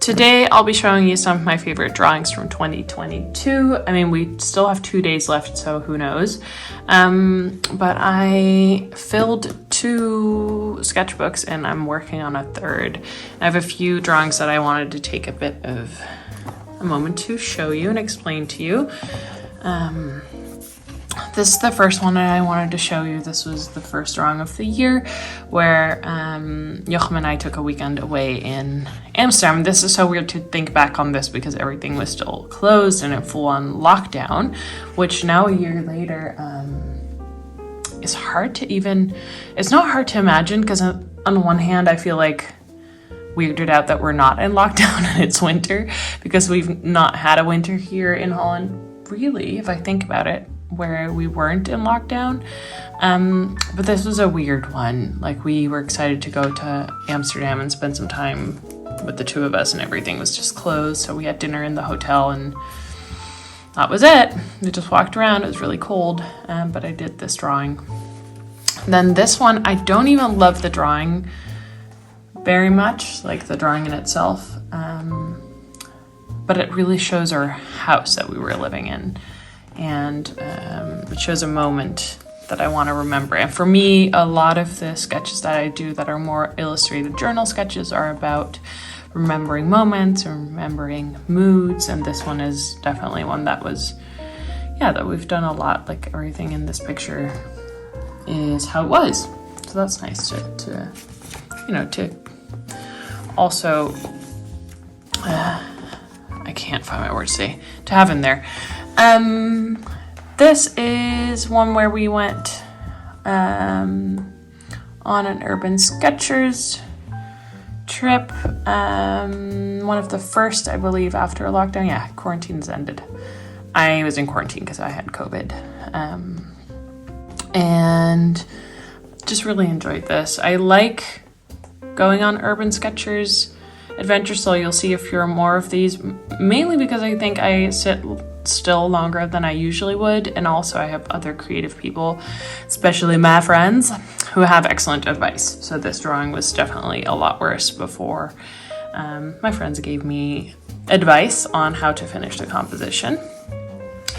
Today I'll be showing you some of my favorite drawings from 2022. I mean, we still have 2 days left, so who knows. But I filled 2 sketchbooks and I'm working on a third. I have a few drawings that I wanted to take a bit of a moment to show you and explain to you. This is the first one that I wanted to show you. This was the first drawing of the year where Jochem and I took a weekend away in Amsterdam. This is so weird to think back on this because everything was still closed and in full-on lockdown, which now a year later is hard to even, it's not hard to imagine because on the one hand I feel like weirded out that we're not in lockdown and it's winter because we've not had a winter here in Holland, really, if I think about it, where we weren't in lockdown. But this was a weird one. Like, we were excited to go to Amsterdam and spend some time with the 2 of us and everything was just closed. So we had dinner in the hotel and that was it. We just walked around. It was really cold, but I did this drawing. Then this one, I don't even love the drawing very much, like the drawing in itself. But it really shows our house that we were living in. And it shows a moment that I want to remember. And for me, a lot of the sketches that I do that are more illustrated journal sketches are about remembering moments or remembering moods. And this one is definitely one that was, yeah, that we've done a lot. Like, everything in this picture is how it was. So that's nice to you know, to also, I can't find my words to say, to have in there. This is one where we went on an Urban Sketchers trip. One of the first, I believe, after lockdown. Yeah, quarantine's ended. I was in quarantine because I had COVID. And just really enjoyed this. I like going on Urban Sketchers adventures, so you'll see a few more of these, mainly because I think I sit still longer than I usually would, and also I have other creative people, especially my friends, who have excellent advice. So this drawing was definitely a lot worse before my friends gave me advice on how to finish the composition.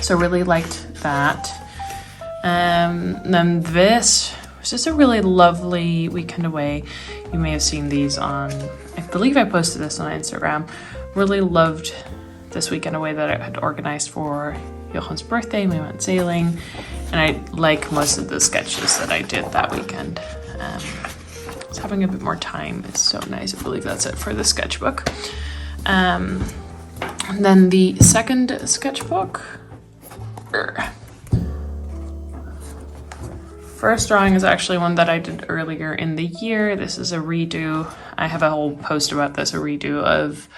So really liked that. Then this was just a really lovely weekend away. You may have seen these on, I believe I posted this on Instagram. Really loved this weekend away that I had organized for Jochem's birthday. We went sailing, and I like most of the sketches that I did that weekend. I was having a bit more time. It's so nice. I believe that's it for the sketchbook. And then the second sketchbook. First drawing is actually one that I did earlier in the year. This is a redo. I have a whole post about this, a redo of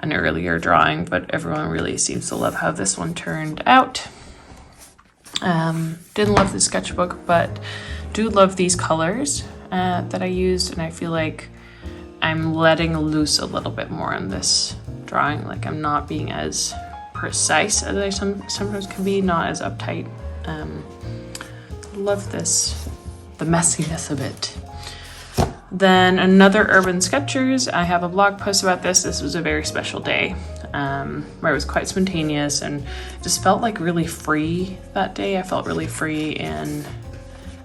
an earlier drawing, but everyone really seems to love how this one turned out. Didn't love the sketchbook, but do love these colors that I used, and I feel like I'm letting loose a little bit more in this drawing. Like, I'm not being as precise as I sometimes can be, not as uptight. Love this, the messiness of it. Then another Urban Sketchers. I have a blog post about this. This was a very special day where it was quite spontaneous and just felt like really free that day. I felt really free in,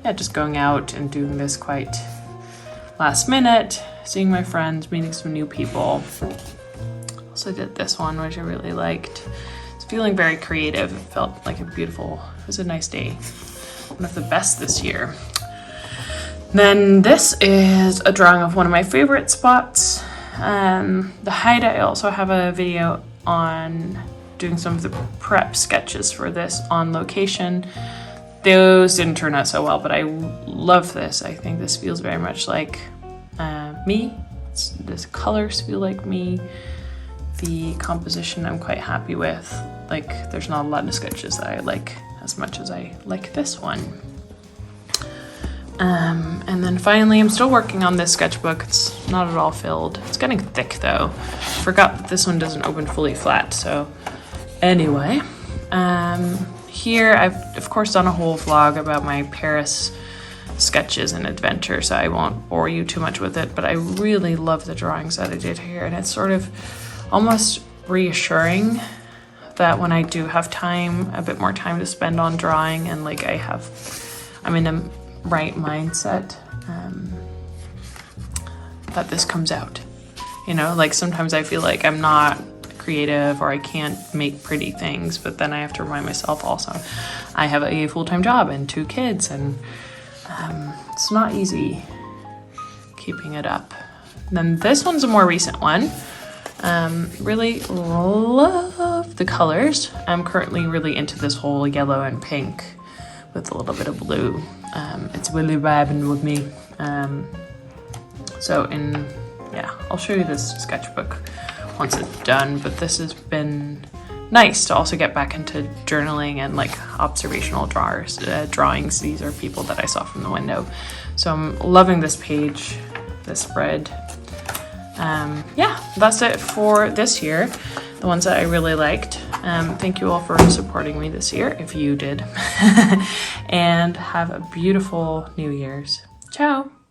yeah, just going out and doing this quite last minute, seeing my friends, meeting some new people. Also did this one, which I really liked. It's feeling very creative. It felt like a beautiful, it was a nice day. One of the best this year. Then this is a drawing of one of my favorite spots, the Heide. I also have a video on doing some of the prep sketches for this on location. Those didn't turn out so well, but I love this. I think this feels very much like me. This colors feel like me. The composition I'm quite happy with. Like, there's not a lot of sketches that I like as much as I like this one. And then finally, I'm still working on this sketchbook. It's not at all filled. It's getting thick though. Forgot that this one doesn't open fully flat. So anyway, here I've of course done a whole vlog about my Paris sketches and adventure, so I won't bore you too much with it, but I really love the drawings that I did here, and it's sort of almost reassuring that when I do have time, a bit more time to spend on drawing, and like I'm in the right mindset, that this comes out. You know, like sometimes I feel like I'm not creative or I can't make pretty things, but then I have to remind myself also I have a full-time job and 2 kids, and it's not easy keeping it up. And then this one's a more recent one. Really love the colors. I'm currently really into this whole yellow and pink with a little bit of blue. It's really vibing with me. I'll show you this sketchbook once it's done, but this has been nice to also get back into journaling and like observational drawings. These are people that I saw from the window. So I'm loving this page, this spread. That's it for this year, the ones that I really liked. Thank you all for supporting me this year, if you did. And have a beautiful New Year's. Ciao.